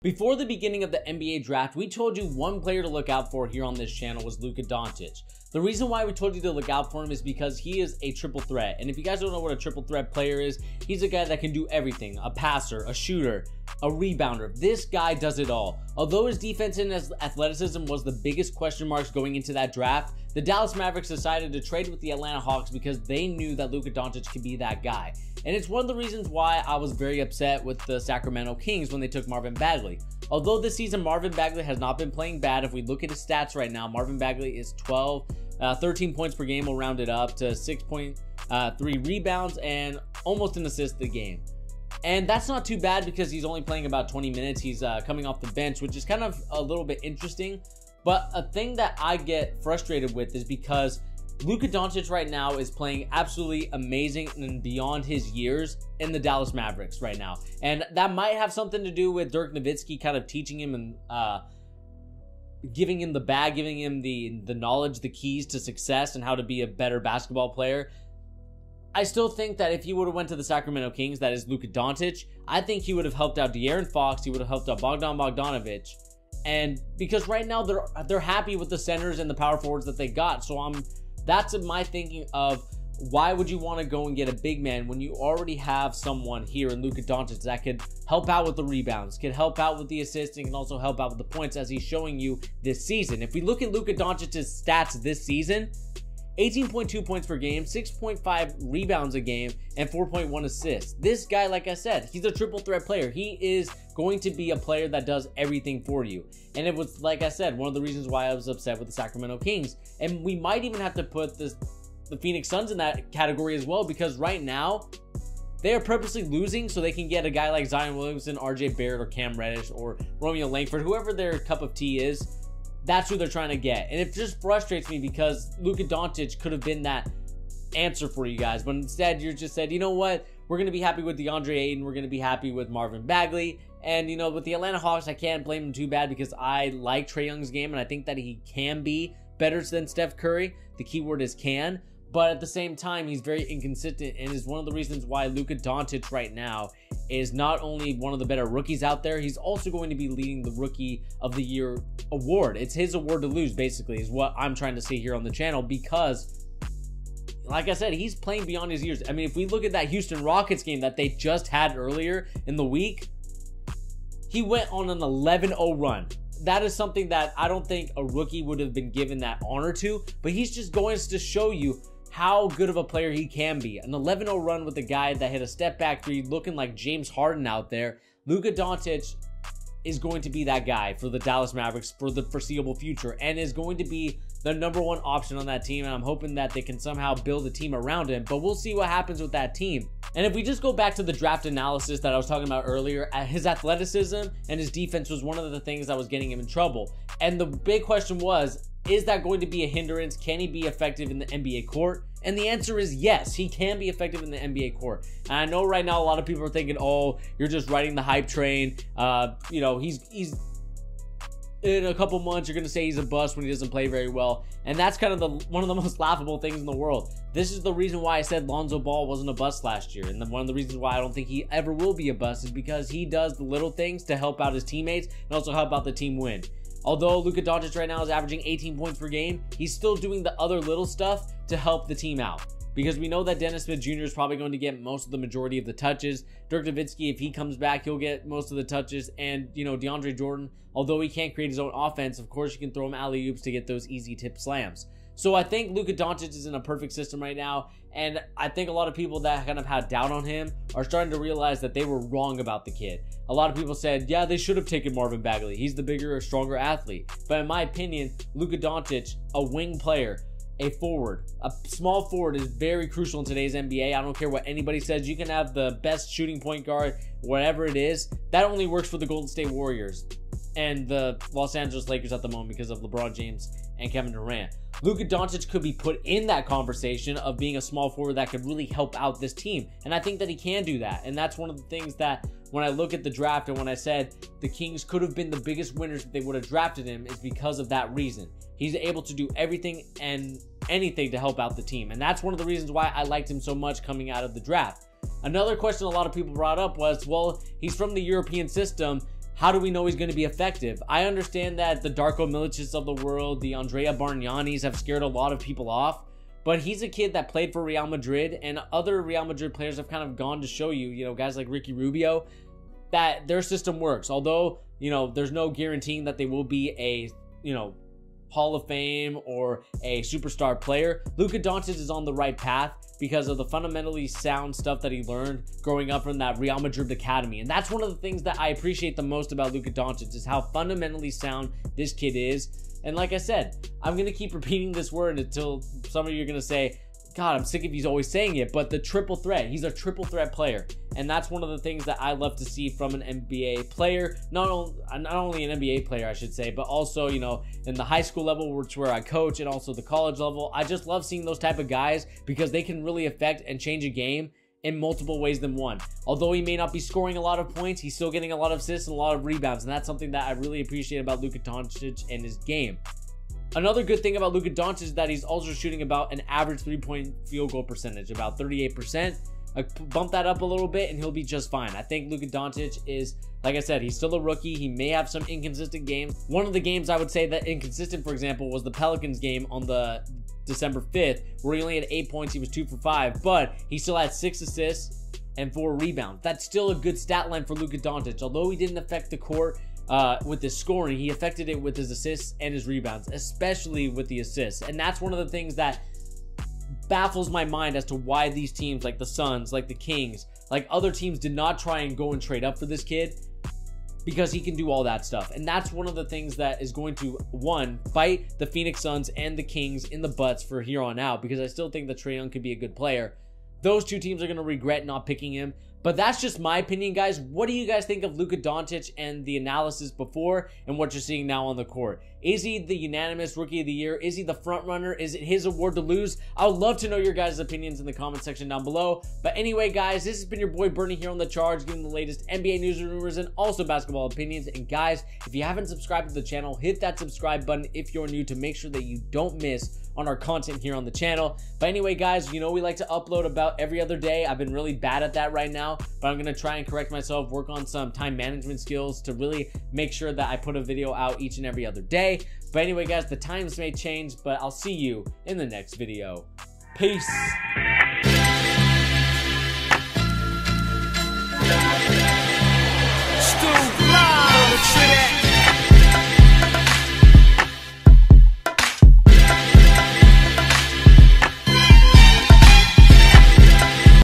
Before the beginning of the NBA draft, we told you one player to look out for here on this channel was Luka Doncic. The reason why we told you to look out for him is because he is a triple threat. And if you guys don't know what a triple threat player is, he's a guy that can do everything. A passer, a shooter, a rebounder. This guy does it all. Although his defense and his athleticism was the biggest question marks going into that draft, the Dallas Mavericks decided to trade with the Atlanta Hawks because they knew that Luka Doncic could be that guy. And it's one of the reasons why I was very upset with the Sacramento Kings when they took Marvin Bagley. Although this season Marvin Bagley has not been playing bad, if we look at his stats right now, Marvin Bagley is 13 points per game. We'll round it up to 6.3 rebounds and almost an assist a game. And that's not too bad because he's only playing about 20 minutes. He's coming off the bench, which is kind of a little bit interesting. But a thing that I get frustrated with is because Luka Doncic right now is playing absolutely amazing and beyond his years in the Dallas Mavericks right now. And that might have something to do with Dirk Nowitzki kind of teaching him and giving him the bag, giving him the knowledge, the keys to success and how to be a better basketball player. I still think that if he would have went to the Sacramento Kings, that is Luka Doncic, I think he would have helped out De'Aaron Fox, he would have helped out Bogdan Bogdanovic. And because right now they're happy with the centers and the power forwards that they got. So that's my thinking of why would you want to go and get a big man when you already have someone here in Luka Doncic that could help out with the rebounds, could help out with the assists, and can also help out with the points as he's showing you this season. If we look at Luka Doncic's stats this season, 18.2 points per game, 6.5 rebounds a game, and 4.1 assists. This guy, like I said, he's a triple threat player. He is going to be a player that does everything for you. And it was, like I said, one of the reasons why I was upset with the Sacramento Kings. And we might even have to put the Phoenix Suns in that category as well, because right now, they are purposely losing so they can get a guy like Zion Williamson, RJ Barrett, or Cam Reddish, or Romeo Langford, whoever their cup of tea is. That's who they're trying to get. And it just frustrates me because Luka Doncic could have been that answer for you guys. But instead, you just said, you know what? We're going to be happy with DeAndre Ayton. We're going to be happy with Marvin Bagley. And, you know, with the Atlanta Hawks, I can't blame them too bad because I like Trae Young's game. And I think that he can be better than Steph Curry. The key word is can. But at the same time, he's very inconsistent and is one of the reasons why Luka Doncic right now is not only one of the better rookies out there, he's also going to be leading the Rookie of the Year award. It's his award to lose, basically, is what I'm trying to say here on the channel because, like I said, he's playing beyond his years. I mean, if we look at that Houston Rockets game that they just had earlier in the week, he went on an 11-0 run. That is something that I don't think a rookie would have been given that honor to, but he's just going to show you how good of a player he can be. An 11-0 run with a guy that hit a step back three looking like James Harden out there. Luka Doncic is going to be that guy for the Dallas Mavericks for the foreseeable future and is going to be the #1 option on that team, and I'm hoping that they can somehow build a team around him, but we'll see what happens with that team. And if we just go back to the draft analysis that I was talking about earlier, his athleticism and his defense was one of the things that was getting him in trouble. And the big question was, is that going to be a hindrance? Can he be effective in the NBA court? And the answer is yes, he can be effective in the NBA court. And I know right now a lot of people are thinking, oh, you're just riding the hype train. You know, he's in a couple months, you're going to say he's a bust when he doesn't play very well. And that's kind of one of the most laughable things in the world. This is the reason why I said Lonzo Ball wasn't a bust last year. And one of the reasons why I don't think he ever will be a bust is because he does the little things to help out his teammates and also help out the team win. Although Luka Doncic right now is averaging 18 points per game, he's still doing the other little stuff to help the team out. Because we know that Dennis Smith Jr. is probably going to get most of the majority of the touches. Dirk Nowitzki, if he comes back, he'll get most of the touches. And, you know, DeAndre Jordan, although he can't create his own offense, of course you can throw him alley-oops to get those easy tip slams. So I think Luka Doncic is in a perfect system right now. And I think a lot of people that kind of had doubt on him are starting to realize that they were wrong about the kid. A lot of people said, yeah, they should have taken Marvin Bagley. He's the bigger, stronger athlete. But in my opinion, Luka Doncic, a wing player, a forward, a small forward is very crucial in today's NBA. I don't care what anybody says. You can have the best shooting point guard, whatever it is. That only works for the Golden State Warriors and the Los Angeles Lakers at the moment because of LeBron James and Kevin Durant. Luka Doncic could be put in that conversation of being a small forward that could really help out this team. And I think that he can do that. And that's one of the things that when I look at the draft and when I said the Kings could have been the biggest winners if they would have drafted him is because of that reason. He's able to do everything and anything to help out the team. And that's one of the reasons why I liked him so much coming out of the draft. Another question a lot of people brought up was, well, he's from the European system. how do we know he's going to be effective? I understand that the Darko Milicic of the world, the Andrea Bargnanis have scared a lot of people off, but he's a kid that played for Real Madrid, and other Real Madrid players have kind of gone to show you, guys like Ricky Rubio, that their system works. Although, there's no guaranteeing that they will be a, Hall of Fame or a superstar player. Luka Doncic is on the right path because of the fundamentally sound stuff that he learned growing up in that Real Madrid academy. And that's one of the things that I appreciate the most about Luka Doncic, is how fundamentally sound this kid is. And like I said, I'm going to keep repeating this word until some of you are going to say, God, I'm sick of he's always saying it, but the triple threat. He's a triple threat player. And that's one of the things that I love to see from an NBA player. Not only an NBA player, I should say, but also, in the high school level, which is where I coach, and also the college level. I just love seeing those type of guys because they can really affect and change a game in multiple ways than one. Although he may not be scoring a lot of points, he's still getting a lot of assists and a lot of rebounds. And that's something that I really appreciate about Luka Doncic and his game. Another good thing about Luka Doncic is that he's also shooting about an average 3-point field goal percentage, about 38%. Bump that up a little bit and he'll be just fine. I think Luka Doncic is, like I said, he's still a rookie. He may have some inconsistent games. One of the games I would say that inconsistent, for example, was the Pelicans game on the December 5th, where he only had 8 points. He was 2 for 5, but he still had 6 assists and 4 rebounds. That's still a good stat line for Luka Doncic. Although he didn't affect the court with his scoring, he affected it with his assists and his rebounds, especially with the assists. And that's one of the things that baffles my mind as to why these teams like the Suns, like the Kings, like other teams did not try and go and trade up for this kid, because he can do all that stuff. And that's one of the things that is going to, one, bite the Phoenix Suns and the Kings in the butts for here on out, because I still think that Trae Young could be a good player. Those two teams are going to regret not picking him. But that's just my opinion, guys. What do you guys think of Luka Doncic and the analysis before and what you're seeing now on the court? Is he the unanimous Rookie of the Year? Is he the front runner? Is it his award to lose? I would love to know your guys' opinions in the comment section down below. But anyway, guys, this has been your boy Bernie here on The Charge, giving the latest NBA news and rumors and also basketball opinions. And guys, if you haven't subscribed to the channel, hit that subscribe button if you're new to make sure that you don't miss on our content here on the channel. But anyway, guys, we like to upload about every other day. I've been really bad at that right now, but I'm going to try and correct myself, work on some time management skills to really make sure that I put a video out each and every other day. But anyway, guys, the times may change, but I'll see you in the next video. Peace.